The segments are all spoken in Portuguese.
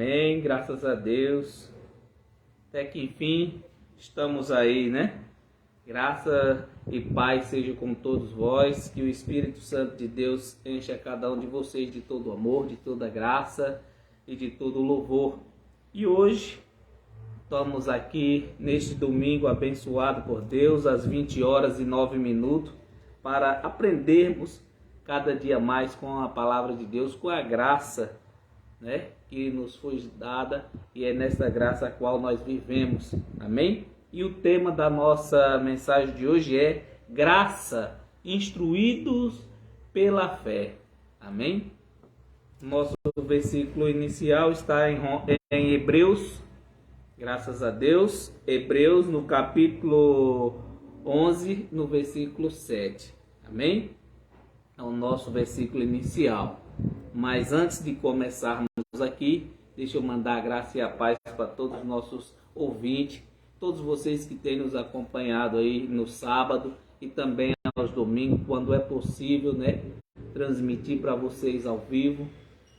Amém, graças a Deus. Até que enfim estamos aí, né? Graça e paz seja com todos vós, que o Espírito Santo de Deus encha cada um de vocês de todo amor, de toda graça e de todo louvor. E hoje estamos aqui neste domingo abençoado por Deus, às 20h09, para aprendermos cada dia mais com a palavra de Deus, com a graça, né, que nos foi dada, e é nessa graça a qual nós vivemos. Amém? E o tema da nossa mensagem de hoje é graça, instruídos pela fé. Amém? Nosso versículo inicial está em Hebreus, graças a Deus, Hebreus no capítulo 11, no versículo 7. Amém? É o nosso versículo inicial. Mas antes de começarmos aqui, deixa eu mandar a graça e a paz para todos os nossos ouvintes, todos vocês que têm nos acompanhado aí no sábado e também aos domingos, quando é possível, né, transmitir para vocês ao vivo.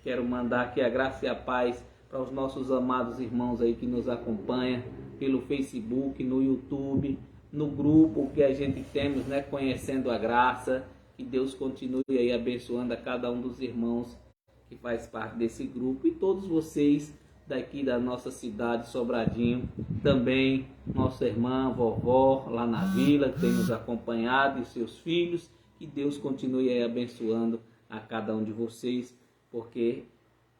Quero mandar aqui a graça e a paz para os nossos amados irmãos aí que nos acompanham pelo Facebook, no YouTube, no grupo que a gente temos, né, Conhecendo a Graça. Que Deus continue aí abençoando a cada um dos irmãos que faz parte desse grupo, e todos vocês daqui da nossa cidade, Sobradinho, também nossa irmã, vovó, lá na vila, que tem nos acompanhado, e seus filhos. Que Deus continue aí abençoando a cada um de vocês, porque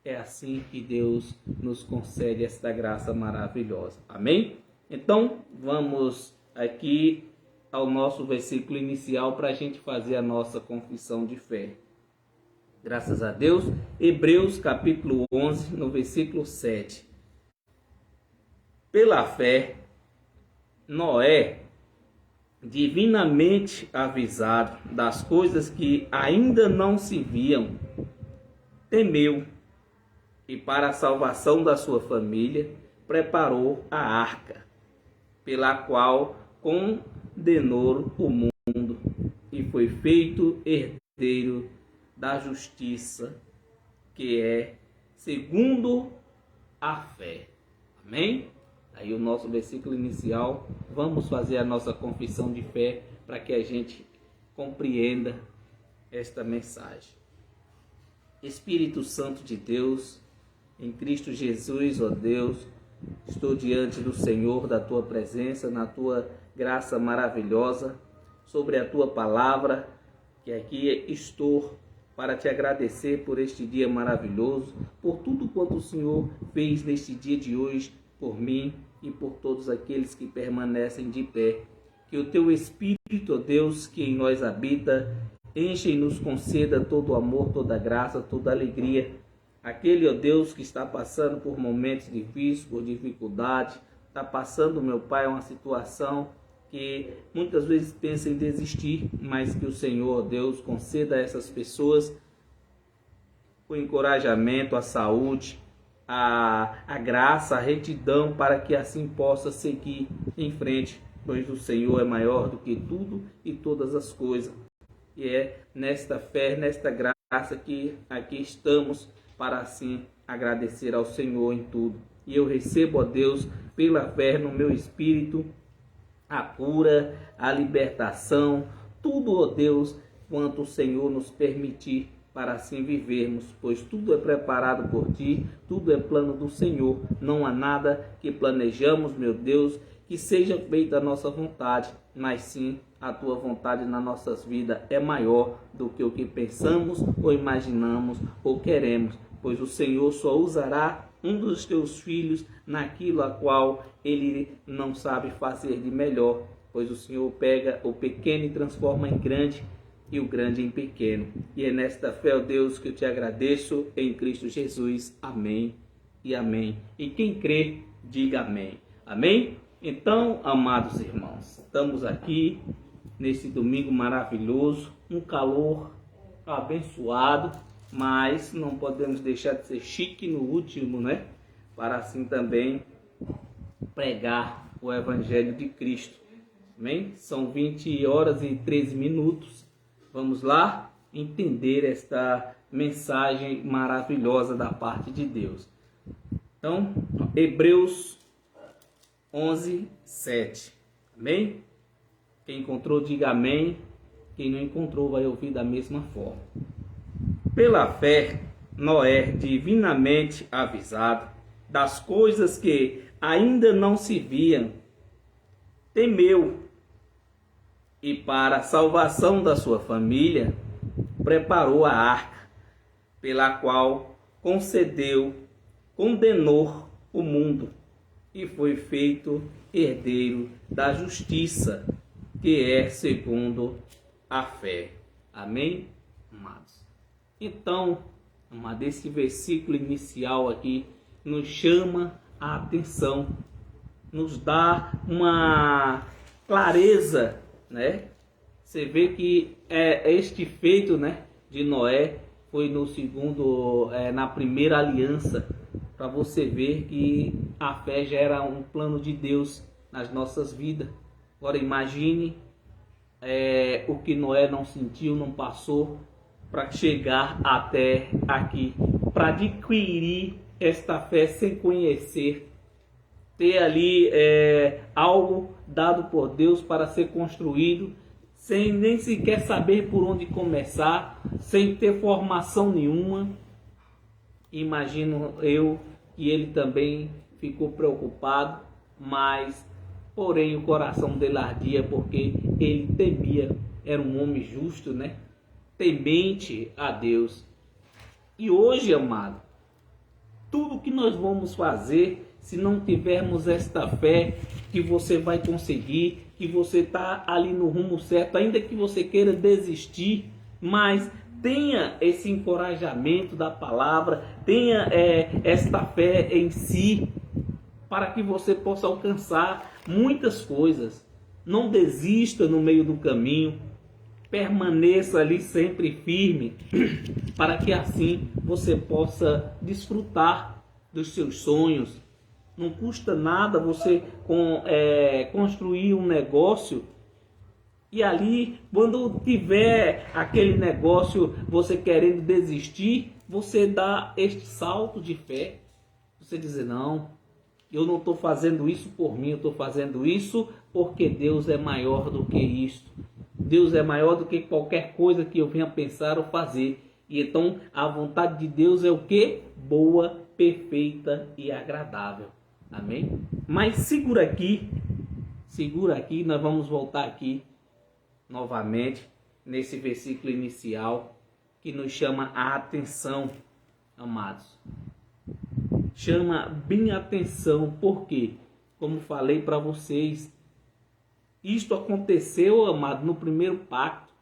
é assim que Deus nos concede esta graça maravilhosa. Amém? Então, vamos aqui ao nosso versículo inicial para a gente fazer a nossa confissão de fé. Graças a Deus. Hebreus capítulo 11, no versículo 7. Pela fé, Noé, divinamente avisado das coisas que ainda não se viam, temeu e, para a salvação da sua família, preparou a arca, pela qual condenou o mundo e foi feito herdeiro da justiça, que é segundo a fé. Amém? Aí o nosso versículo inicial. Vamos fazer a nossa confissão de fé para que a gente compreenda esta mensagem. Espírito Santo de Deus, em Cristo Jesus, ó Deus, estou diante do Senhor, da tua presença, na tua graça maravilhosa, sobre a tua palavra, que aqui estou para te agradecer por este dia maravilhoso, por tudo quanto o Senhor fez neste dia de hoje, por mim e por todos aqueles que permanecem de pé. Que o teu Espírito, ó Deus, que em nós habita, enche e nos conceda todo amor, toda graça, toda alegria. Aquele, ó Deus, que está passando por momentos difíceis, por dificuldade, está passando, meu Pai, uma situação que muitas vezes pensa em desistir, mas que o Senhor, ó Deus, conceda a essas pessoas o encorajamento, a saúde, a graça, a retidão, para que assim possa seguir em frente, pois o Senhor é maior do que tudo e todas as coisas. E é nesta fé, nesta graça que aqui estamos, para assim agradecer ao Senhor em tudo. E eu recebo, ó Deus, pela fé no meu espírito, a cura, a libertação, tudo, ó Deus, quanto o Senhor nos permitir, para assim vivermos, pois tudo é preparado por ti, tudo é plano do Senhor. Não há nada que planejamos, meu Deus, que seja feita a nossa vontade, mas sim a tua vontade nas nossas vidas é maior do que o que pensamos ou imaginamos ou queremos, pois o Senhor só usará um dos teus filhos naquilo a qual ele não sabe fazer de melhor, pois o Senhor pega o pequeno e transforma em grande, e o grande em pequeno. E é nesta fé, ó Deus, que eu te agradeço, em Cristo Jesus. Amém e amém. E quem crê, diga amém. Amém? Então, amados irmãos, estamos aqui nesse domingo maravilhoso, um calor abençoado, mas não podemos deixar de ser chique no último, né? Para assim também pregar o Evangelho de Cristo. Amém? São 20h13. Vamos lá entender esta mensagem maravilhosa da parte de Deus. Então, Hebreus 11, 7. Amém? Quem encontrou, diga amém. Quem não encontrou, vai ouvir da mesma forma. Pela fé, Noé, divinamente avisado das coisas que ainda não se viam, temeu e, para a salvação da sua família, preparou a arca, pela qual condenou o mundo e foi feito herdeiro da justiça, que é segundo a fé. Amém, amados? Então, amado, esse versículo inicial aqui nos chama a atenção, nos dá uma clareza, né? Você vê que este feito, né, de Noé foi no segundo, na primeira aliança, para você ver que a fé já era um plano de Deus nas nossas vidas. Agora imagine o que Noé não sentiu, não passou, para chegar até aqui, para adquirir esta fé sem conhecer, ter ali algo dado por Deus para ser construído, sem nem sequer saber por onde começar, sem ter formação nenhuma. Imagino eu que ele também ficou preocupado, mas porém o coração dele ardia, porque ele temia, era um homem justo, né? Temente a Deus. E hoje, amado, tudo que nós vamos fazer, se não tivermos esta fé que você vai conseguir, que você está ali no rumo certo, ainda que você queira desistir, mas tenha esse encorajamento da palavra, tenha esta fé em si, para que você possa alcançar muitas coisas. Não desista no meio do caminho, permaneça ali sempre firme, para que assim você possa desfrutar dos seus sonhos. Não custa nada você construir um negócio e ali, quando tiver aquele negócio, você querendo desistir, você dá este salto de fé. Você dizer, não, eu não estou fazendo isso por mim, eu estou fazendo isso porque Deus é maior do que isso. Deus é maior do que qualquer coisa que eu venha pensar ou fazer. E então a vontade de Deus é o que? Boa, perfeita e agradável. Amém? Mas segura aqui, nós vamos voltar aqui novamente nesse versículo inicial que nos chama a atenção, amados. Chama bem a atenção, porque, como falei para vocês, isto aconteceu, amado, no primeiro pacto,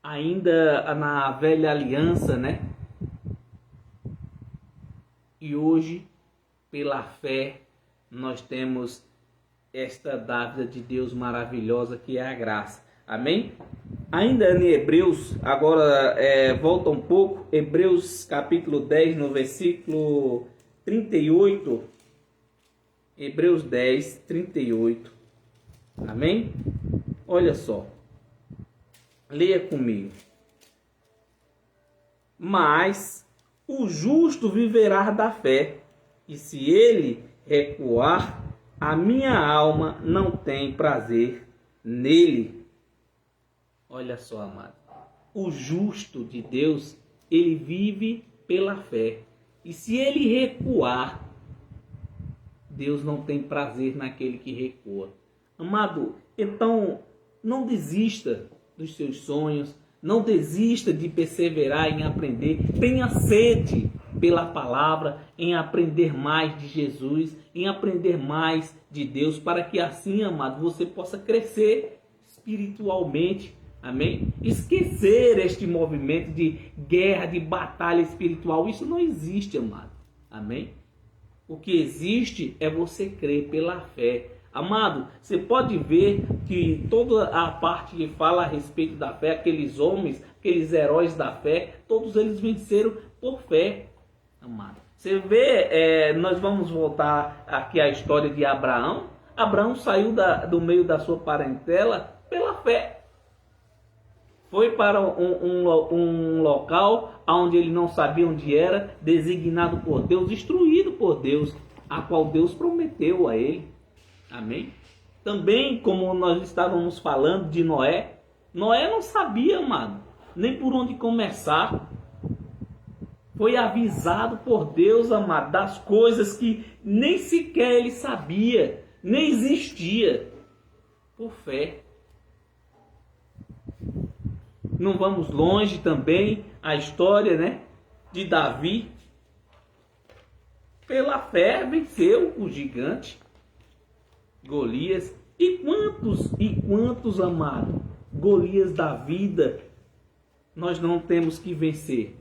ainda na velha aliança, né? E hoje, pela fé, nós temos esta dádiva de Deus maravilhosa que é a graça. Amém? Ainda em Hebreus, agora volta um pouco, Hebreus capítulo 10, no versículo 38. Hebreus 10, 38. Amém? Olha só. Leia comigo. Mas o justo viverá da fé, e se ele recuar, a minha alma não tem prazer nele. Olha só, amado. O justo de Deus, ele vive pela fé. E se ele recuar, Deus não tem prazer naquele que recua. Amado, então não desista dos seus sonhos, não desista de perseverar em aprender. Tenha sede pela palavra, em aprender mais de Jesus, em aprender mais de Deus, para que assim, amado, você possa crescer espiritualmente. Amém? Esquecer este movimento de guerra, de batalha espiritual, isso não existe, amado. Amém? O que existe é você crer pela fé. Amado, você pode ver que toda a parte que fala a respeito da fé, aqueles homens, aqueles heróis da fé, todos eles venceram por fé, amado. Você vê, nós vamos voltar aqui à história de Abraão. Abraão saiu do meio da sua parentela pela fé. Foi para um local onde ele não sabia onde era, designado por Deus, instruído por Deus. a qual Deus prometeu a ele. Amém? Também, como nós estávamos falando de Noé, Noé não sabia, amado, nem por onde começar. Foi avisado por Deus, amado, das coisas que nem sequer ele sabia, nem existia, por fé. Não vamos longe também a história, né, de Davi. Pela fé venceu o gigante Golias. E quantos, amado, Golias da vida nós não temos que vencer?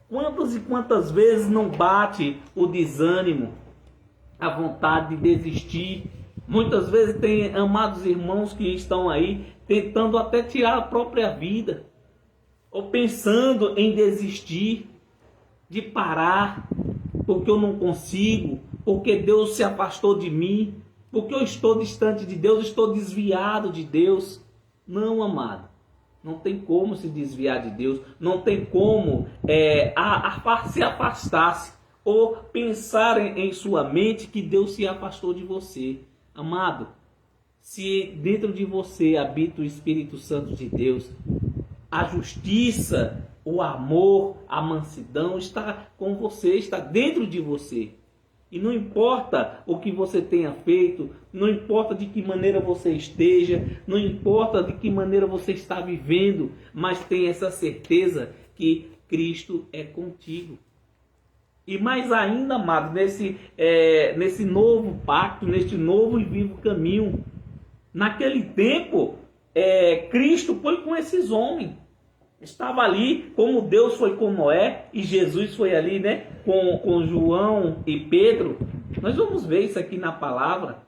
Quantas e quantas vezes não bate o desânimo, a vontade de desistir? Muitas vezes tem amados irmãos que estão aí tentando até tirar a própria vida, ou pensando em desistir, de parar, porque eu não consigo, porque Deus se afastou de mim, porque eu estou distante de Deus, estou desviado de Deus. Não, amado. Não tem como se desviar de Deus. Não tem como se afastar-se ou pensar em sua mente que Deus se afastou de você. Amado, se dentro de você habita o Espírito Santo de Deus, a justiça, o amor, a mansidão está com você, está dentro de você. E não importa o que você tenha feito, não importa de que maneira você esteja, não importa de que maneira você está vivendo, mas tenha essa certeza que Cristo é contigo. E mais ainda, amado, nesse novo pacto, neste novo e vivo caminho, naquele tempo, Cristo foi com esses homens. Estava ali, como Deus foi com Noé e Jesus foi ali, né, com João e Pedro. Nós vamos ver isso aqui na palavra.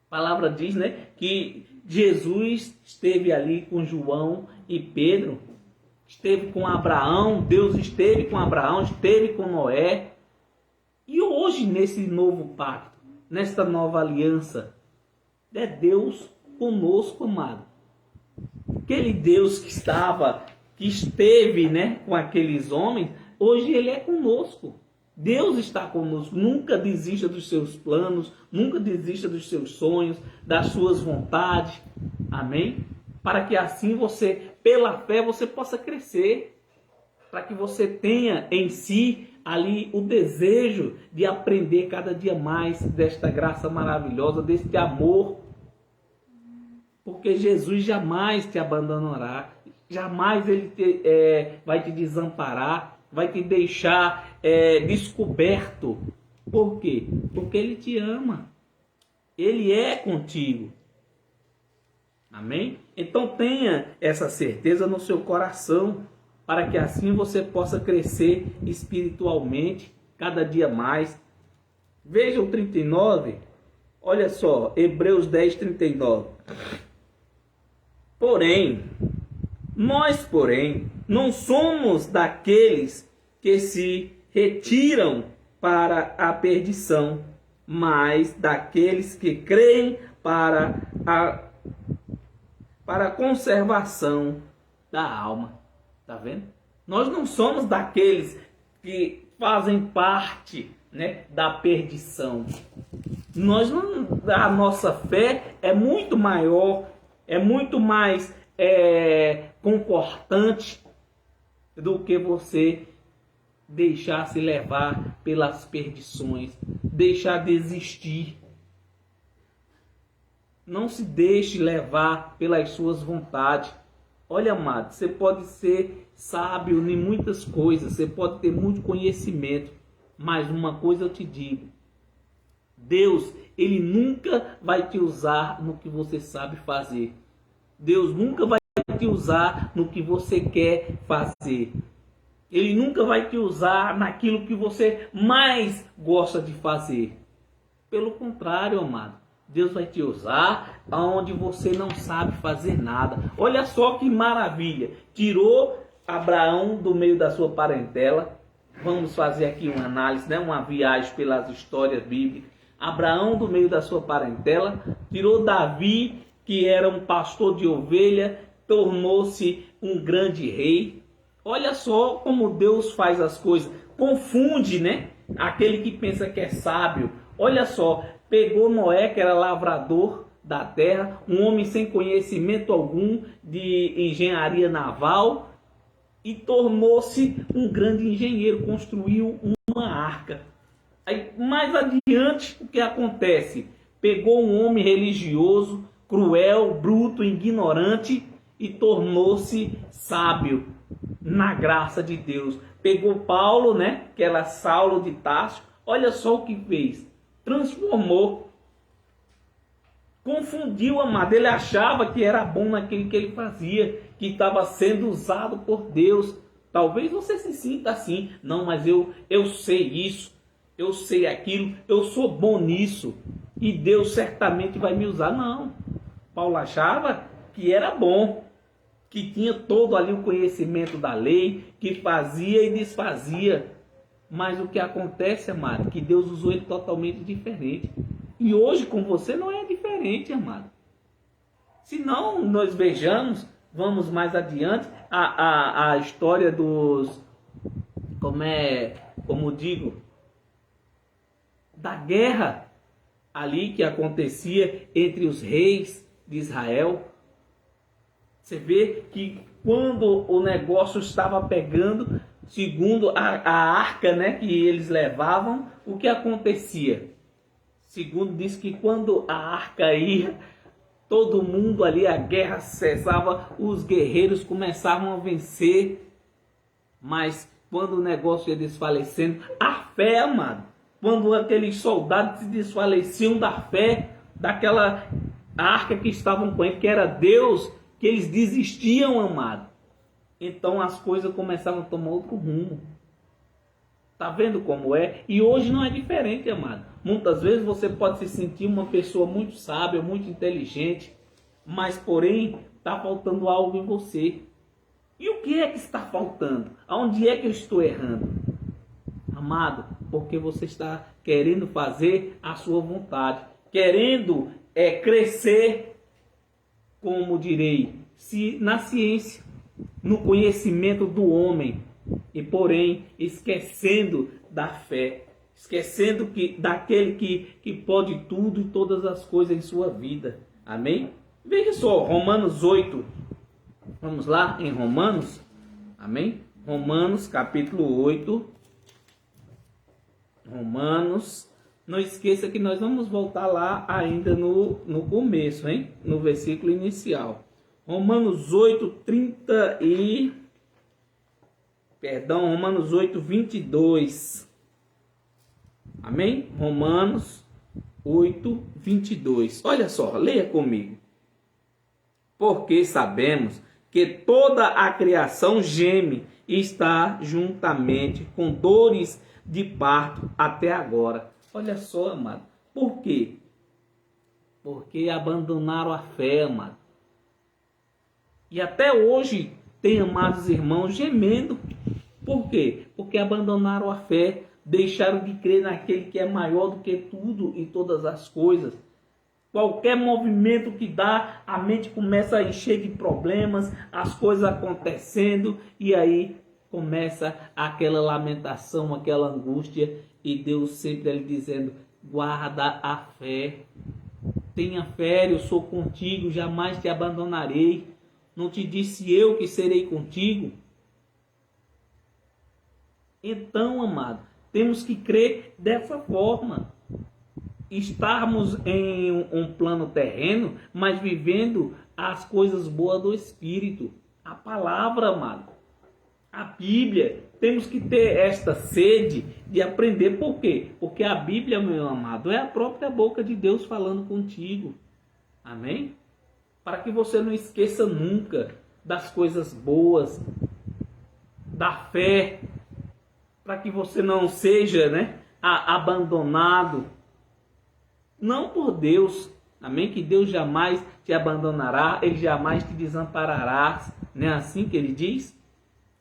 A palavra diz, né, que Jesus esteve ali com João e Pedro. Esteve com Abraão, Deus esteve com Abraão, esteve com Noé. E hoje, nesse novo pacto, nesta nova aliança, é Deus conosco, amado. Aquele Deus que esteve, né, com aqueles homens, hoje ele é conosco. Deus está conosco. Nunca desista dos seus planos, nunca desista dos seus sonhos, das suas vontades. Amém? Para que assim você, pela fé, você possa crescer. Para que você tenha em si ali o desejo de aprender cada dia mais desta graça maravilhosa, deste amor. Porque Jesus jamais te abandonará, jamais ele vai te desamparar, vai te deixar descoberto. Por quê? Porque ele te ama, ele é contigo. Amém? Então tenha essa certeza no seu coração, para que assim você possa crescer espiritualmente cada dia mais. Veja o 39, olha só, Hebreus 10, 39. Nós, não somos daqueles que se retiram para a perdição, mas daqueles que creem para a conservação da alma. Tá vendo? Nós não somos daqueles que fazem parte, né, da perdição. A nossa fé é muito maior, é muito mais confortante do que você deixar se levar pelas perdições, deixar desistir. Não se deixe levar pelas suas vontades. Olha, amado, você pode ser sábio em muitas coisas, você pode ter muito conhecimento, mas uma coisa eu te digo: Deus, ele nunca vai te usar no que você sabe fazer. Deus nunca vai te usar no que você quer fazer. Ele nunca vai te usar naquilo que você mais gosta de fazer. Pelo contrário, amado, Deus vai te usar onde você não sabe fazer nada. Olha só que maravilha. Tirou Abraão do meio da sua parentela. Vamos fazer aqui uma análise, né? Uma viagem pelas histórias bíblicas. Abraão do meio da sua parentela. Tirou Davi, que era um pastor de ovelha, tornou-se um grande rei. Olha só como Deus faz as coisas. Confunde, né? aquele que pensa que é sábio. Olha só, pegou Noé, que era lavrador da terra, um homem sem conhecimento algum de engenharia naval, e tornou-se um grande engenheiro, construiu uma arca. Aí, mais adiante, o que acontece? Pegou um homem religioso, cruel, bruto, ignorante, e tornou-se sábio na graça de Deus. Pegou Paulo, né, que era Saulo de Tarso, olha só o que fez. Transformou. Confundiu, amado. Ele achava que era bom naquilo que ele fazia, que estava sendo usado por Deus. Talvez você se sinta assim. Não, mas eu sei isso, eu sei aquilo, eu sou bom nisso, e Deus certamente vai me usar. Não. Paulo achava que era bom, que tinha todo ali o conhecimento da lei, que fazia e desfazia. Mas o que acontece, amado, que Deus usou ele totalmente diferente. E hoje com você não é diferente, amado. Se não nós vejamos, vamos mais adiante, a história dos, como digo, da guerra ali que acontecia entre os reis de Israel. Você vê que quando o negócio estava pegando, segundo a arca, né, que eles levavam, o que acontecia? Segundo diz que quando a arca ia, todo mundo ali, a guerra cessava, os guerreiros começavam a vencer. Mas quando o negócio ia desfalecendo, a fé, amado, quando aqueles soldados se desfaleciam da fé, daquela arca que estavam com ele, que era Deus, que eles desistiam, amado. Então as coisas começavam a tomar outro rumo. Está vendo como é? E hoje não é diferente, amado. Muitas vezes você pode se sentir uma pessoa muito sábia, muito inteligente, mas porém está faltando algo em você. E o que é que está faltando? Aonde é que eu estou errando? Amado, porque você está querendo fazer a sua vontade, querendo crescer, como direi, na ciência, no conhecimento do homem, e porém esquecendo da fé, esquecendo daquele que pode tudo e todas as coisas em sua vida. Amém? Veja só, Romanos 8. Vamos lá em Romanos. Amém? Romanos capítulo 8. Romanos. Não esqueça que nós vamos voltar lá ainda no começo, hein? No versículo inicial. Romanos 8, 30 e... Perdão, Romanos 8, 22. Amém? Romanos 8, 22. Olha só, leia comigo. Porque sabemos que toda a criação geme e está juntamente com dores de parto até agora. Olha só, amado. Por quê? Porque abandonaram a fé, amado. E até hoje tem, amados irmãos, gemendo. Por quê? Porque abandonaram a fé, deixaram de crer naquele que é maior do que tudo e todas as coisas. Qualquer movimento que dá, a mente começa a encher de problemas, as coisas acontecendo, e aí começa aquela lamentação, aquela angústia, e Deus sempre ali dizendo: guarda a fé, tenha fé, eu sou contigo, jamais te abandonarei. Não te disse eu que serei contigo? Então, amado, temos que crer dessa forma. Estarmos em um plano terreno, mas vivendo as coisas boas do Espírito. A palavra, amado. A Bíblia. Temos que ter esta sede de aprender. Por quê? Porque a Bíblia, meu amado, é a própria boca de Deus falando contigo. Amém? Para que você não esqueça nunca das coisas boas, da fé, para que você não seja, abandonado, não por Deus, amém? Que Deus jamais te abandonará, Ele jamais te desamparará, não é assim que Ele diz?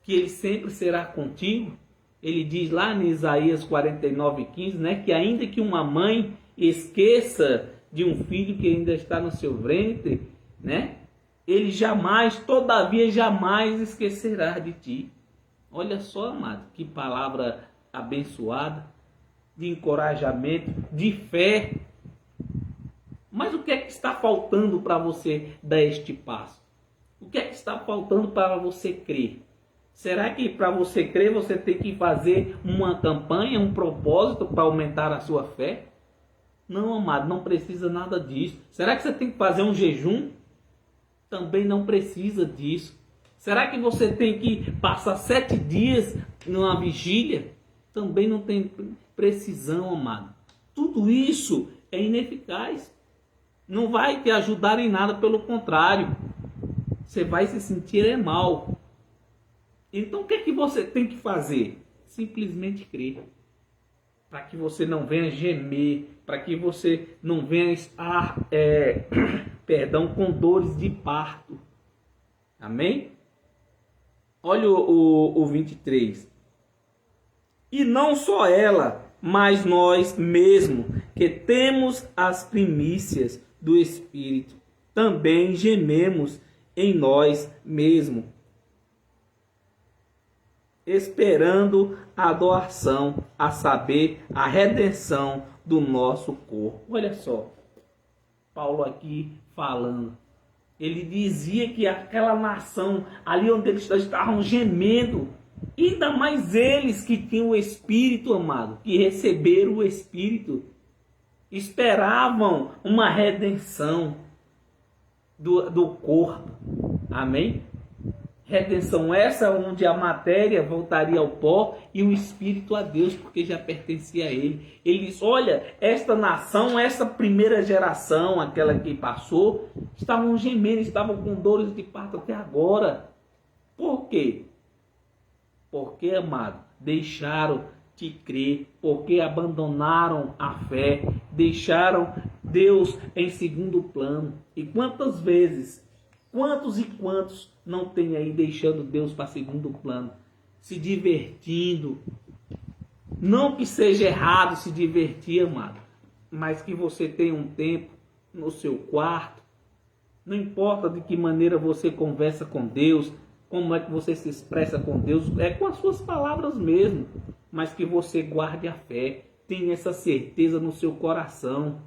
Que Ele sempre será contigo. Ele diz lá em Isaías 49:15, que ainda que uma mãe esqueça de um filho que ainda está no seu ventre, Ele jamais, todavia jamais esquecerá de ti. Olha só, amado, que palavra abençoada. de encorajamento, de fé. Mas o que é que está faltando para você dar este passo? O que é que está faltando para você crer? Será que para você crer você tem que fazer uma campanha, um propósito para aumentar a sua fé? Não, amado, não precisa nada disso. Será que você tem que fazer um jejum? Também não precisa disso. Será que você tem que passar 7 dias numa vigília? Também não tem precisão, amado. Tudo isso é ineficaz. Não vai te ajudar em nada, pelo contrário. Você vai se sentir mal. Então o que é que você tem que fazer? Simplesmente crer. Para que você não venha gemer, para que você não venha estar, com dores de parto. Amém? Olha o 23. E não só ela, mas nós mesmos, que temos as primícias do Espírito, também gememos em nós mesmos, esperando a doação, a saber, a redenção do nosso corpo. Olha só, Paulo aqui falando. Ele dizia que aquela nação, ali onde eles estavam gemendo, ainda mais eles que tinham o Espírito, amado, que receberam o Espírito, esperavam uma redenção do corpo. Amém? Redenção essa onde a matéria voltaria ao pó e o espírito a Deus, porque já pertencia a ele. Ele diz, olha, esta nação, essa primeira geração, aquela que passou, estavam gemendo, estavam com dores de parto até agora. Por quê? Porque, amado, deixaram de crer, porque abandonaram a fé, deixaram Deus em segundo plano. E quantas vezes, quantos e quantos não tem aí deixando Deus para segundo plano, se divertindo? Não que seja errado se divertir, amado, mas que você tenha um tempo no seu quarto. Não importa de que maneira você conversa com Deus, como é que você se expressa com Deus, é com as suas palavras mesmo, mas que você guarde a fé, tenha essa certeza no seu coração.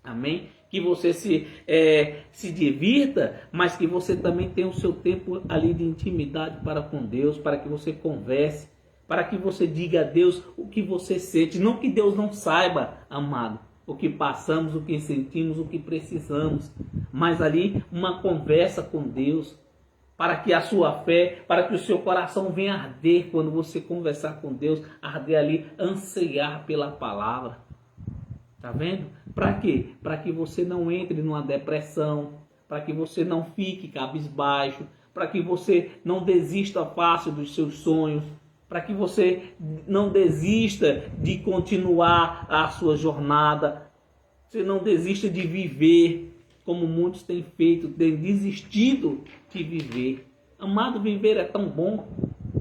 Amém? Que você se divirta, mas que você também tenha o seu tempo ali de intimidade para com Deus, para que você converse, para que você diga a Deus o que você sente. Não que Deus não saiba, amado, o que passamos, o que sentimos, o que precisamos, mas ali uma conversa com Deus, para que a sua fé, para que o seu coração venha arder quando você conversar com Deus, arder ali, anseiar pela palavra. Tá vendo? Para quê? Para que você não entre numa depressão, para que você não fique cabisbaixo, para que você não desista fácil dos seus sonhos, para que você não desista de continuar a sua jornada, você não desista de viver, como muitos têm feito, têm desistido de viver. Amado, viver é tão bom,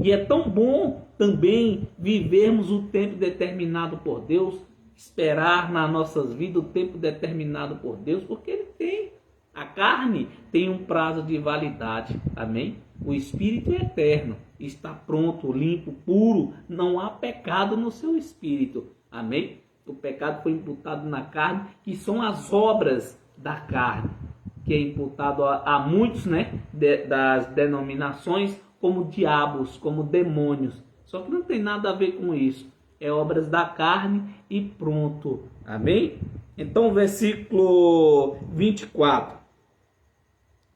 e é tão bom também vivermos o tempo determinado por Deus, esperar nas nossas vidas o tempo determinado por Deus, porque Ele tem. A carne tem um prazo de validade, amém? O Espírito é eterno, está pronto, limpo, puro, não há pecado no seu espírito, amém? O pecado foi imputado na carne, que são as obras da carne, que é imputado a muitos, né, das denominações como diabos, como demônios, só que não tem nada a ver com isso. É obras da carne e pronto. Amém? Então, versículo 24.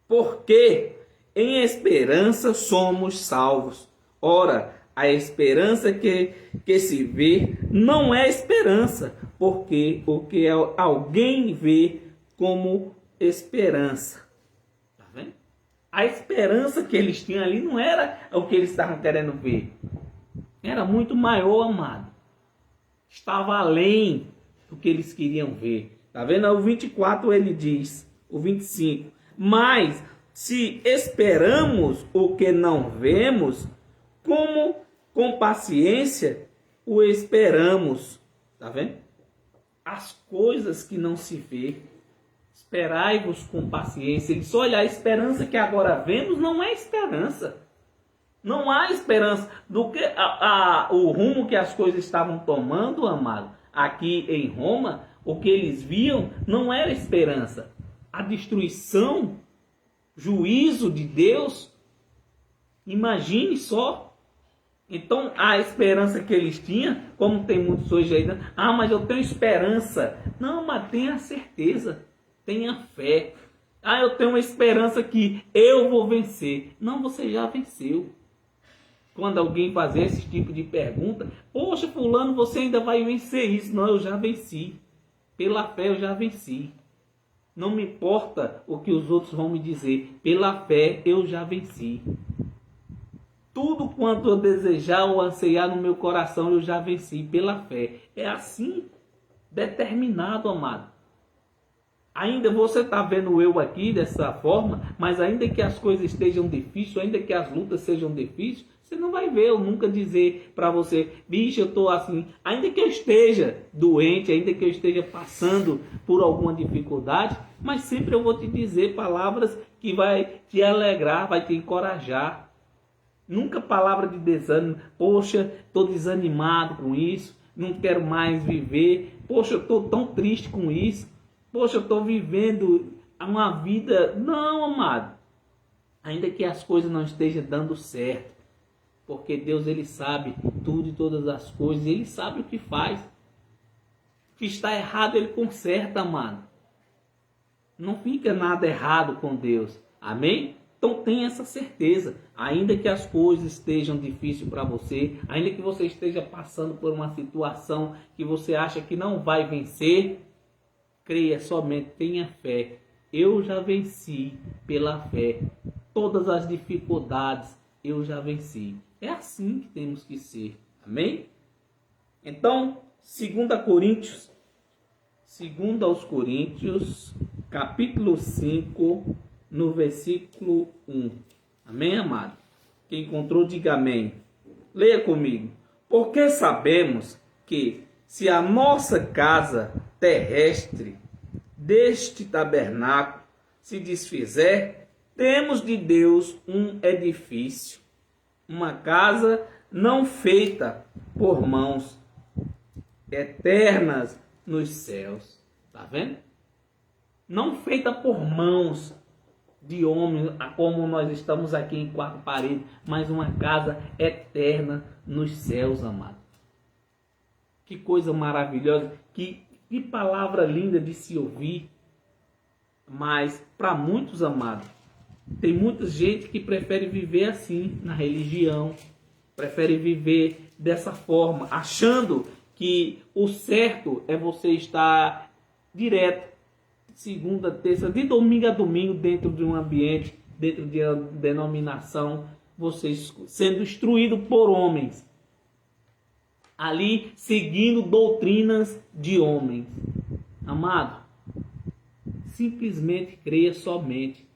Porque em esperança somos salvos. Ora, a esperança que se vê não é esperança, porque o que alguém vê como esperança. Tá vendo? A esperança que eles tinham ali não era o que eles estavam querendo ver. Era muito maior, amado. Estava além do que eles queriam ver. Tá vendo? O 24 ele diz, o 25. Mas se esperamos o que não vemos, como com paciência o esperamos. Tá vendo? As coisas que não se vê, esperai-vos com paciência. Ele diz, olha, a esperança que agora vemos não é esperança. Não há esperança do que o rumo que as coisas estavam tomando, amado. Aqui em Roma, o que eles viam não era esperança. A destruição, juízo de Deus. Imagine só. Então, a esperança que eles tinham, como tem muitos hoje aí, né? Mas eu tenho esperança. Não, mas tenha certeza, tenha fé. Eu tenho uma esperança que eu vou vencer. Não, você já venceu. Quando alguém fazer esse tipo de pergunta, poxa, fulano, você ainda vai vencer isso. Não, eu já venci. Pela fé eu já venci. Não me importa o que os outros vão me dizer. Pela fé eu já venci. Tudo quanto eu desejar ou anseiar no meu coração, eu já venci pela fé. É assim, determinado, amado. Ainda você está vendo eu aqui dessa forma, mas ainda que as coisas estejam difíceis, ainda que as lutas sejam difíceis, você não vai ver eu nunca dizer para você, bicho, eu estou assim. Ainda que eu esteja doente, ainda que eu esteja passando por alguma dificuldade, mas sempre eu vou te dizer palavras que vai te alegrar, vai te encorajar. Nunca palavra de desânimo. Poxa, estou desanimado com isso. Não quero mais viver. Poxa, eu estou tão triste com isso. Poxa, eu estou vivendo uma vida... Não, amado. Ainda que as coisas não estejam dando certo. Porque Deus, Ele sabe tudo e todas as coisas. Ele sabe o que faz. O que está errado, Ele conserta, amado. Não fica nada errado com Deus. Amém? Então tenha essa certeza, ainda que as coisas estejam difíceis para você, ainda que você esteja passando por uma situação que você acha que não vai vencer, creia somente, tenha fé. Eu já venci pela fé. Todas as dificuldades eu já venci. É assim que temos que ser. Amém? Então, 2 Coríntios, capítulo 5, no versículo 1. Amém, amado? Quem encontrou, diga amém. Leia comigo. Porque sabemos que se a nossa casa terrestre deste tabernáculo se desfizer, temos de Deus um edifício, uma casa não feita por mãos, eternas nos céus. Tá vendo? Não feita por mãos de homens, como nós estamos aqui em quatro paredes, mas uma casa eterna nos céus, amado. Que coisa maravilhosa, que palavra linda de se ouvir. Mas para muitos, amados, tem muita gente que prefere viver assim, na religião, prefere viver dessa forma, achando que o certo é você estar direto, segunda, terça, de domingo a domingo, dentro de um ambiente, dentro de uma denominação, vocês sendo instruído por homens, ali seguindo doutrinas de homens. Amado, simplesmente creia somente.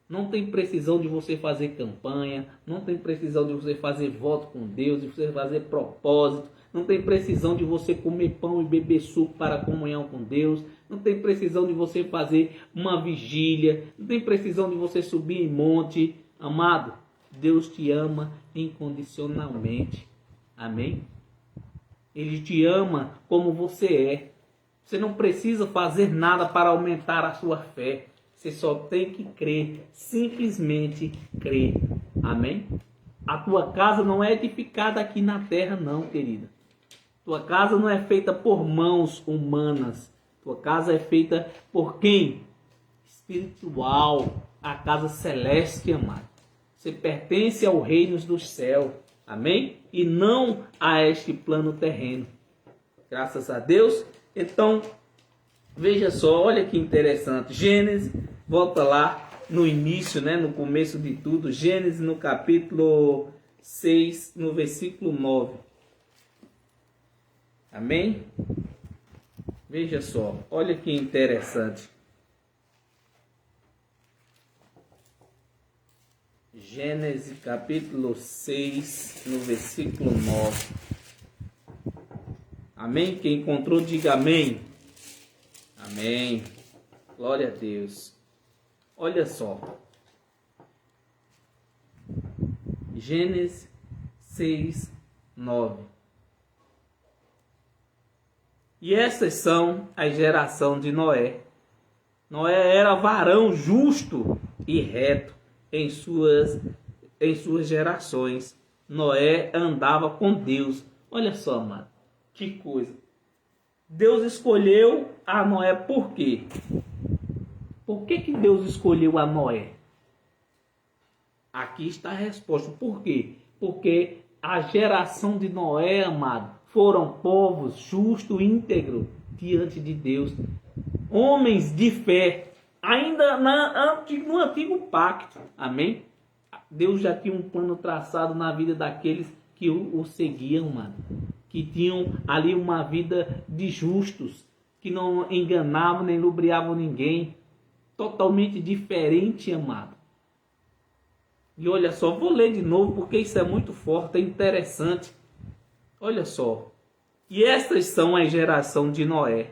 Não tem precisão de você fazer campanha, não tem precisão de você fazer voto com Deus, de você fazer propósito, não tem precisão de você comer pão e beber suco para a comunhão com Deus, não tem precisão de você fazer uma vigília, não tem precisão de você subir em monte. Amado, Deus te ama incondicionalmente. Amém? Ele te ama como você é. Você não precisa fazer nada para aumentar a sua fé. Você só tem que crer, simplesmente crer. Amém? A tua casa não é edificada aqui na terra, não, querida. Tua casa não é feita por mãos humanas. Tua casa é feita por quem? Espiritual. A casa celeste, amado. Você pertence ao reino dos céus. Amém? E não a este plano terreno. Graças a Deus. Então, veja só, olha que interessante. Gênesis, volta lá no início, né, no começo de tudo. Gênesis no capítulo 6, no versículo 9. Amém? Veja só, olha que interessante. Gênesis capítulo 6, no versículo 9. Amém? Quem encontrou, diga amém. Amém. Glória a Deus. Olha só. Gênesis 6, 9. E essas são as gerações de Noé. Noé era varão justo e reto em suas gerações. Noé andava com Deus. Olha só, mano, que coisa. Deus escolheu a Noé por quê? Por que Deus escolheu a Noé? Aqui está a resposta. Por quê? Porque a geração de Noé, amado, foram povos justos e íntegros diante de Deus. Homens de fé, ainda no antigo pacto. Amém? Deus já tinha um plano traçado na vida daqueles que o seguiam, mano. Que tinham ali uma vida de justos, que não enganavam nem lubriavam ninguém. Totalmente diferente, amado. E olha só, vou ler de novo porque isso é muito forte, é interessante. Olha só. E estas são a geração de Noé.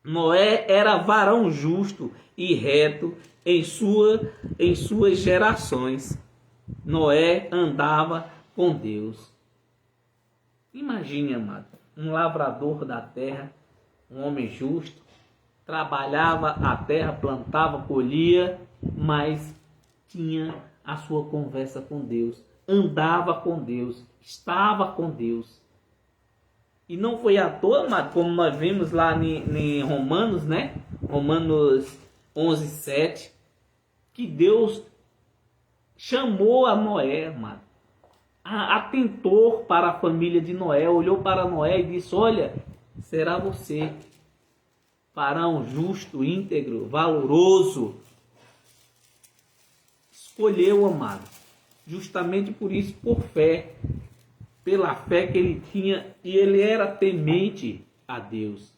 Noé era varão justo e reto em suas gerações. Noé andava com Deus. Imagine, amado, um lavrador da terra, um homem justo, trabalhava a terra, plantava, colhia, mas tinha a sua conversa com Deus, andava com Deus, estava com Deus. E não foi à toa, amado, como nós vimos lá em Romanos, né? Romanos 11, 7, que Deus chamou a Noé, amado. Atentou para a família de Noé, olhou para Noé e disse: olha, será você, varão justo, íntegro, valoroso. Escolheu, amado, justamente por isso, por fé, pela fé que ele tinha, e ele era temente a Deus.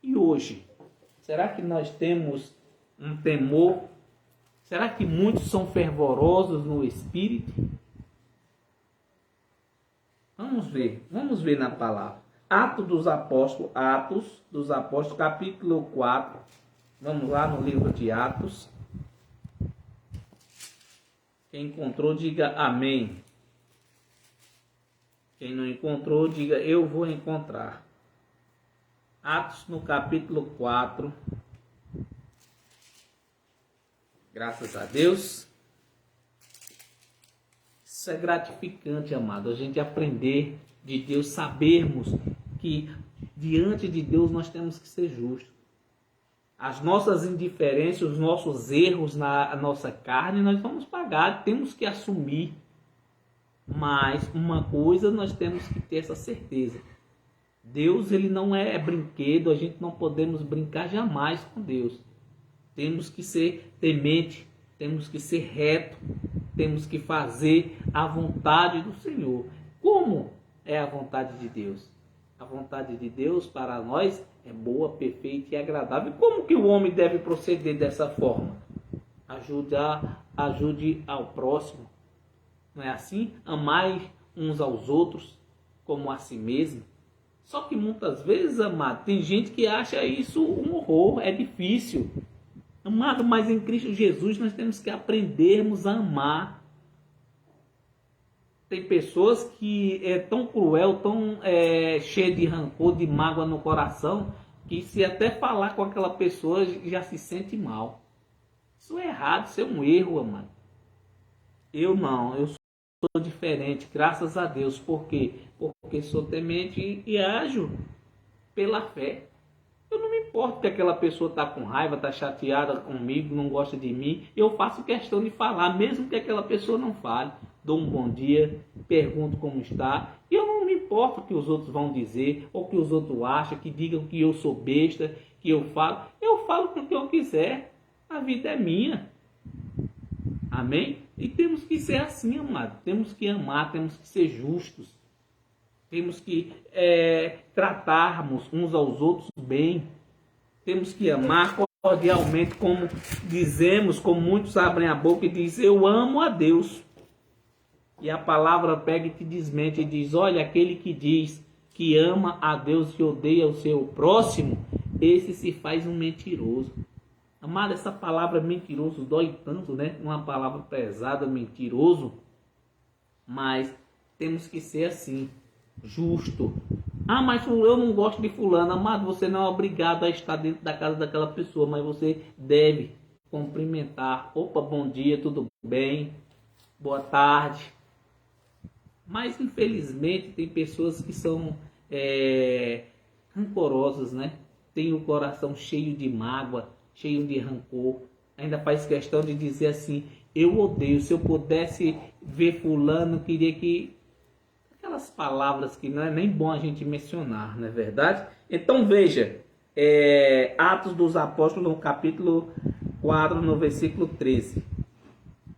E hoje, será que nós temos um temor? Será que muitos são fervorosos no espírito? Vamos ver na palavra. Atos dos Apóstolos, capítulo 4. Vamos lá no livro de Atos. Quem encontrou, diga amém. Quem não encontrou, diga eu vou encontrar. Atos no capítulo 4. Graças a Deus. Isso é gratificante, amado, a gente aprender de Deus, sabermos que diante de Deus nós temos que ser justos. As nossas indiferenças, os nossos erros na nossa carne, nós vamos pagar, temos que assumir. Mas uma coisa nós temos que ter essa certeza. Deus, ele não é brinquedo, a gente não podemos brincar jamais com Deus. Temos que ser temente, temos que ser reto, temos que fazer a vontade do Senhor. Como é a vontade de Deus? A vontade de Deus para nós é boa, perfeita e agradável. Como que o homem deve proceder dessa forma? Ajude ao próximo. Não é assim? Amai uns aos outros como a si mesmo. Só que muitas vezes, amado, tem gente que acha isso um horror, é difícil. Amado, mas em Cristo Jesus nós temos que aprendermos a amar. Tem pessoas que é tão cruel, tão cheio de rancor, de mágoa no coração, que se até falar com aquela pessoa já se sente mal. Isso é errado, isso é um erro, amado. Eu não, eu sou diferente, graças a Deus. Por quê? Porque sou temente e ajo pela fé. Eu não me importo que aquela pessoa está com raiva, está chateada comigo, não gosta de mim. Eu faço questão de falar, mesmo que aquela pessoa não fale. Dou um bom dia, pergunto como está. E eu não me importo o que os outros vão dizer, ou que os outros acham, que digam que eu sou besta, que eu falo. Eu falo com o que eu quiser. A vida é minha. Amém? E temos que ser assim, amado. Temos que amar, temos que ser justos. Temos que tratarmos uns aos outros bem. Temos que amar cordialmente, como dizemos, como muitos abrem a boca e dizem, eu amo a Deus. E a palavra pega e te desmente e diz, olha, aquele que diz que ama a Deus e odeia o seu próximo, esse se faz um mentiroso. Amado, essa palavra mentiroso dói tanto, né? Uma palavra pesada, mentiroso. Mas temos que ser assim, justo. Ah, mas eu não gosto de fulano. Amado, você não é obrigado a estar dentro da casa daquela pessoa, mas você deve cumprimentar. Opa, bom dia, tudo bem? Boa tarde. Mas infelizmente tem pessoas que são rancorosas, né? Tem o coração cheio de mágoa, cheio de rancor. Ainda faz questão de dizer assim: eu odeio, se eu pudesse ver fulano, queria que... Aquelas palavras que não é nem bom a gente mencionar, não é verdade? Então veja, Atos dos Apóstolos, no capítulo 4, no versículo 13.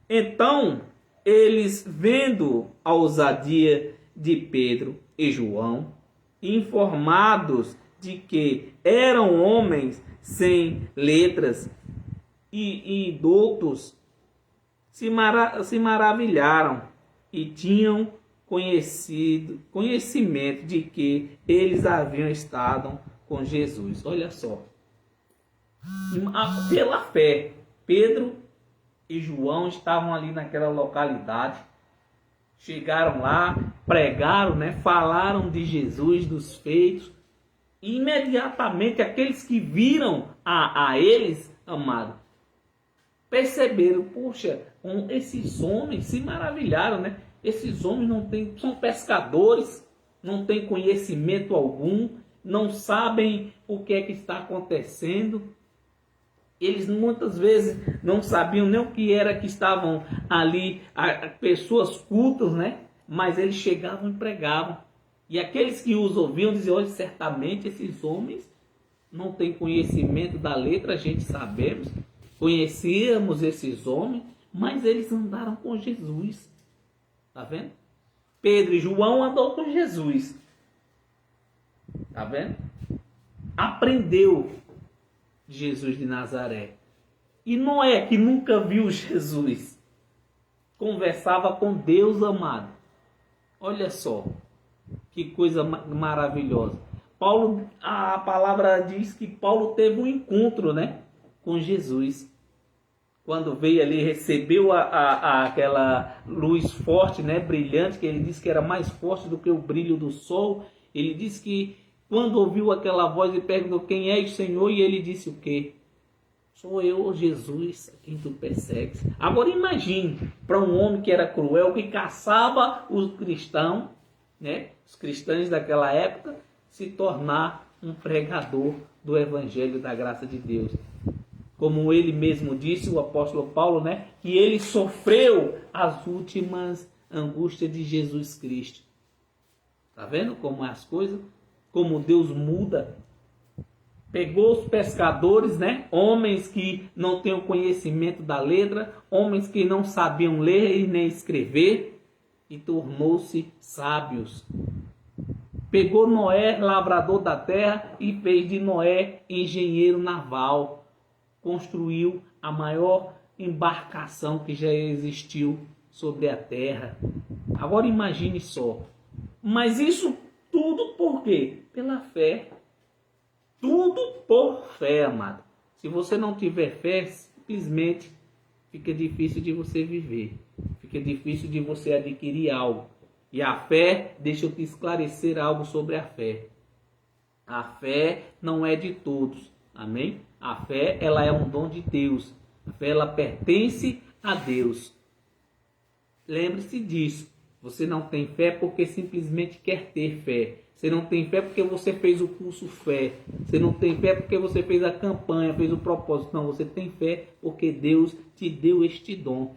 Então, eles, vendo a ousadia de Pedro e João, informados de que eram homens sem letras e doutos, se maravilharam e tinham conhecimento de que eles haviam estado com Jesus. Olha só, pela fé, Pedro e João estavam ali naquela localidade, chegaram lá, pregaram, né, falaram de Jesus, dos feitos, e imediatamente aqueles que viram a eles, amado, perceberam, puxa, esses homens se maravilharam, né? Esses homens são pescadores, não têm conhecimento algum, não sabem o que é que está acontecendo. Eles muitas vezes não sabiam nem o que era que estavam ali, pessoas cultas, né? Mas eles chegavam e pregavam. E aqueles que os ouviam diziam: olha, certamente esses homens não têm conhecimento da letra, a gente sabemos, conhecíamos esses homens, mas eles andaram com Jesus. Tá vendo? Pedro e João andou com Jesus. Tá vendo? Aprendeu Jesus de Nazaré. E Noé, que nunca viu Jesus, conversava com Deus, amado. Olha só, que coisa maravilhosa. Paulo, a palavra diz que Paulo teve um encontro, né, com Jesus. Quando veio ali, recebeu aquela luz forte, né, brilhante, que ele disse que era mais forte do que o brilho do sol. Ele disse que quando ouviu aquela voz, ele perguntou: quem é o Senhor? E ele disse o quê? Sou eu, Jesus, a quem tu persegues. Agora imagine, para um homem que era cruel, que caçava os cristãos, né, os cristãos daquela época, se tornar um pregador do Evangelho da graça de Deus. Como ele mesmo disse, o apóstolo Paulo, né, que ele sofreu as últimas angústias de Jesus Cristo. Tá vendo como é as coisas? Como Deus muda. Pegou os pescadores, né, homens que não tinham conhecimento da letra, homens que não sabiam ler e nem escrever, e tornou-se sábios. Pegou Noé, lavrador da terra, e fez de Noé engenheiro naval. Construiu a maior embarcação que já existiu sobre a terra. Agora imagine só. Mas isso tudo por quê? Pela fé. Tudo por fé, amado. Se você não tiver fé, simplesmente fica difícil de você viver. Fica difícil de você adquirir algo. E a fé, deixa eu te esclarecer algo sobre a fé. A fé não é de todos. Amém? A fé, ela é um dom de Deus. A fé, ela pertence a Deus. Lembre-se disso. Você não tem fé porque simplesmente quer ter fé. Você não tem fé porque você fez o curso fé. Você não tem fé porque você fez a campanha, fez o propósito. Não, você tem fé porque Deus te deu este dom.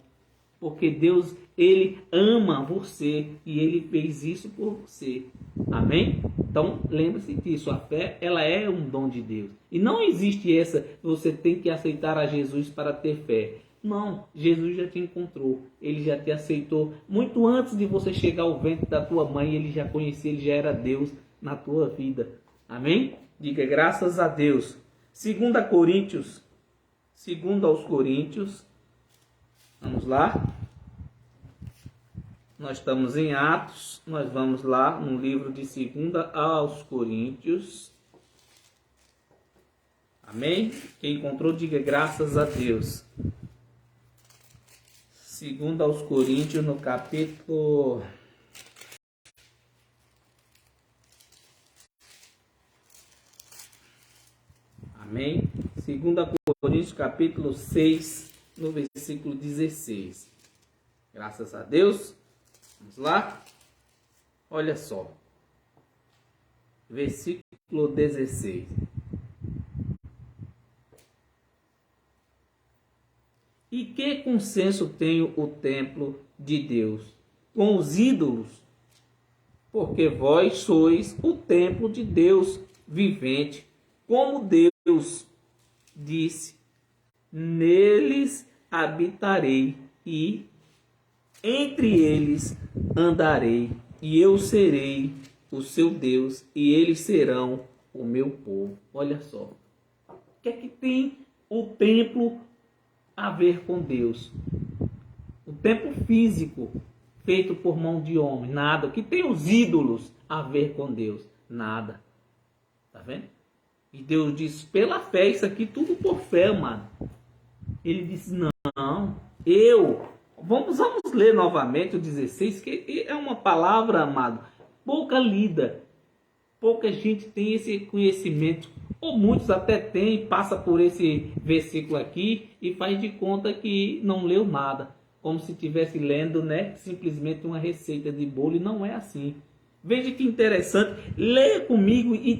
Porque Deus, Ele ama você e Ele fez isso por você. Amém? Então, lembre-se disso. A fé, ela é um dom de Deus. E não existe essa, você tem que aceitar a Jesus para ter fé. Não, Jesus já te encontrou. Ele já te aceitou. Muito antes de você chegar ao ventre da tua mãe, Ele já conhecia, Ele já era Deus na tua vida. Amém? Diga graças a Deus. 2 aos Coríntios. Vamos lá. Nós estamos em Atos. Nós vamos lá no livro de 2 aos Coríntios. Amém? Quem encontrou, diga graças a Deus. Segundo aos Coríntios, no capítulo... Amém? Segundo a Coríntios, capítulo 6, no versículo 16. Graças a Deus. Vamos lá? Olha só. Versículo 16. E que consenso tem o templo de Deus com os ídolos? Porque vós sois o templo de Deus vivente, como Deus disse: neles habitarei e entre eles andarei, e eu serei o seu Deus, e eles serão o meu povo. Olha só. O que é que tem o templo a ver com Deus? O templo físico, feito por mão de homem, nada. O que tem os ídolos a ver com Deus? Nada. Tá vendo? E Deus diz, pela fé, isso aqui tudo por fé, mano. Ele disse, não, vamos ler novamente o 16, que é uma palavra, amado, pouca lida. Pouca gente tem esse conhecimento, ou muitos até têm, passa por esse versículo aqui e faz de conta que não leu nada, como se estivesse lendo, né, simplesmente uma receita de bolo, e não é assim. Veja que interessante, leia comigo e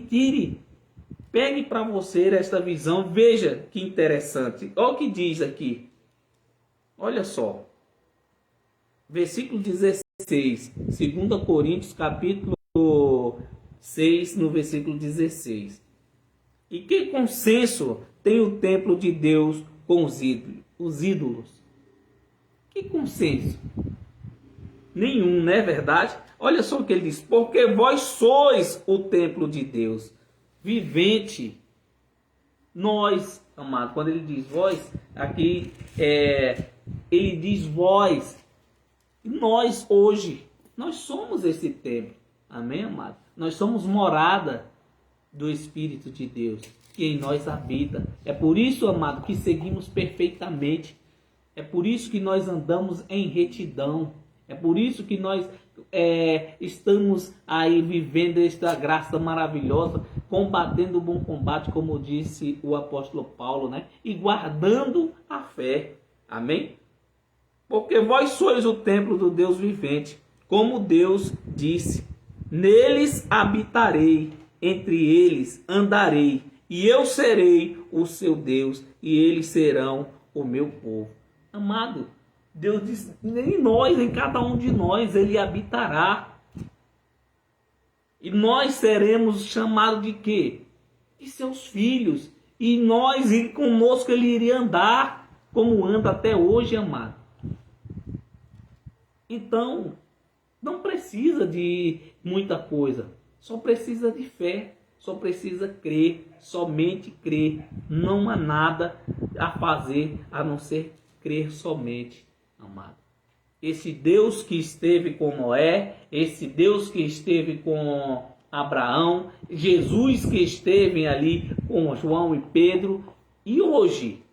pegue para você esta visão, veja que interessante. Olha o que diz aqui, olha só, versículo 16, 2 Coríntios, capítulo 6, no versículo 16. E que consenso tem o templo de Deus com os ídolos? Que consenso? Nenhum, não é verdade? Olha só o que ele diz. Porque vós sois o templo de Deus vivente. Nós, amado, quando ele diz vós, aqui ele diz vós. Nós hoje, nós somos esse templo. Amém, amado? Nós somos morada do Espírito de Deus, que em nós habita. É por isso, amado, que seguimos perfeitamente. É por isso que nós andamos em retidão. É por isso que nós estamos aí vivendo esta graça maravilhosa, combatendo o bom combate, como disse o apóstolo Paulo, né? E guardando a fé. Amém? Porque vós sois o templo do Deus vivente, como Deus disse. Neles habitarei, entre eles andarei, e eu serei o seu Deus, e eles serão o meu povo. Amado, Deus diz, em nós, em cada um de nós, ele habitará. E nós seremos chamados de quê? De seus filhos. E nós, e conosco, ele iria andar, como anda até hoje, amado. Então, não precisa de muita coisa, só precisa de fé, só precisa crer, somente crer. Não há nada a fazer a não ser crer somente, amado. Esse Deus que esteve com Noé, esse Deus que esteve com Abraão, Jesus que esteve ali com João e Pedro, e hoje,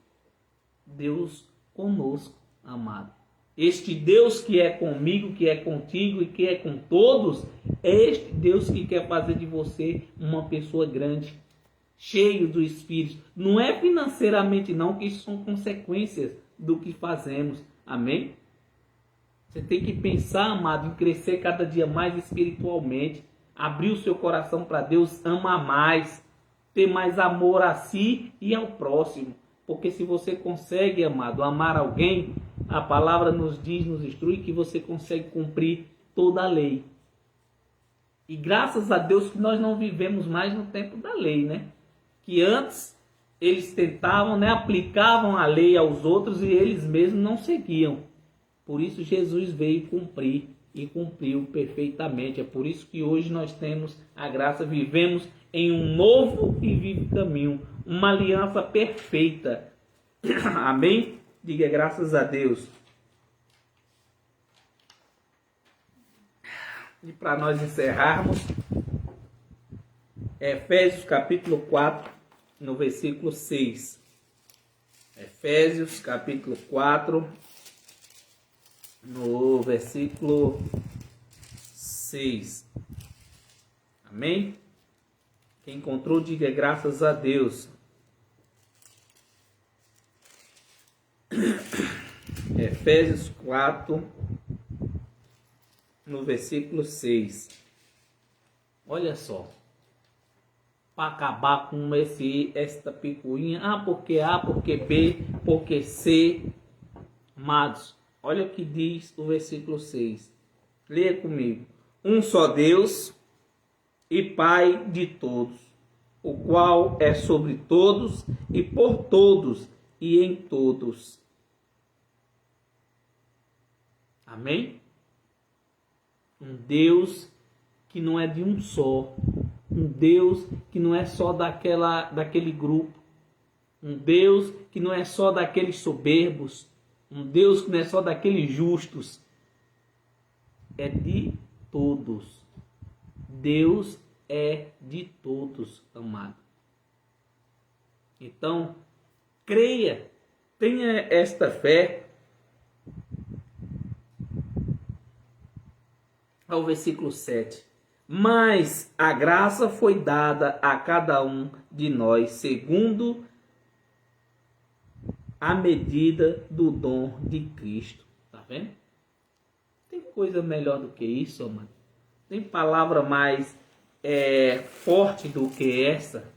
Deus conosco, amado. Este Deus que é comigo, que é contigo e que é com todos, é este Deus que quer fazer de você uma pessoa grande, cheio do Espírito. Não é financeiramente não, que isso são consequências do que fazemos. Amém? Você tem que pensar, amado, em crescer cada dia mais espiritualmente, abrir o seu coração para Deus, amar mais, ter mais amor a si e ao próximo. Porque se você consegue, amado, amar alguém, a palavra nos diz, nos instrui que você consegue cumprir toda a lei. E graças a Deus que nós não vivemos mais no tempo da lei, né? Que antes eles tentavam, né, aplicavam a lei aos outros e eles mesmos não seguiam. Por isso Jesus veio cumprir e cumpriu perfeitamente. É por isso que hoje nós temos a graça, vivemos em um novo e vivo caminho, uma aliança perfeita. Amém? Diga graças a Deus. E para nós encerrarmos, Efésios capítulo 4, no versículo 6. Efésios capítulo 4, no versículo 6. Amém? Quem encontrou, diga graças a Deus. Efésios 4, no versículo 6. Olha só. Para acabar com esta picuinha. Porque A, porque B, porque C. Amados, olha o que diz o versículo 6. Leia comigo. Um só Deus e Pai de todos, o qual é sobre todos e por todos e em todos. Amém? Um Deus que não é de um só. Um Deus que não é só daquele grupo. Um Deus que não é só daqueles soberbos. Um Deus que não é só daqueles justos. É de todos. Deus é de todos, amado. Então, creia, tenha esta fé. Ao versículo 7. Mas a graça foi dada a cada um de nós segundo a medida do dom de Cristo. Tá vendo? Tem coisa melhor do que isso, mano? Tem palavra mais forte do que essa?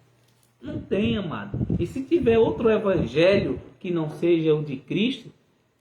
Não tem, amado. E se tiver outro evangelho que não seja o de Cristo,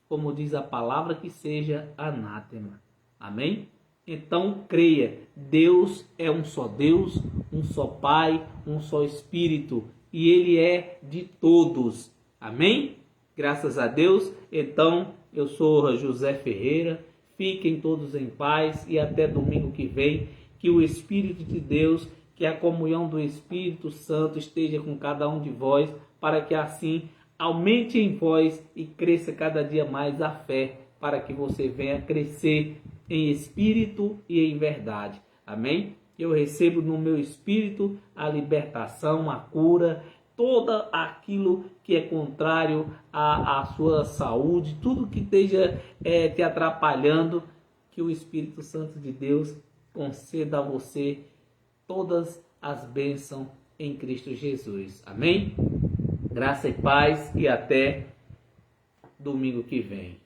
como diz a palavra, que seja anátema. Amém? Então creia, Deus é um só Deus, um só Pai, um só Espírito, e Ele é de todos. Amém? Graças a Deus. Então, eu sou José Ferreira, fiquem todos em paz e até domingo que vem, que o Espírito de Deus, que a comunhão do Espírito Santo esteja com cada um de vós, para que assim aumente em vós e cresça cada dia mais a fé, para que você venha crescer em espírito e em verdade. Amém? Eu recebo no meu espírito a libertação, a cura, todo aquilo que é contrário à sua saúde, tudo que esteja te atrapalhando, que o Espírito Santo de Deus conceda a você todas as bênçãos em Cristo Jesus. Amém? Graça e paz e até domingo que vem.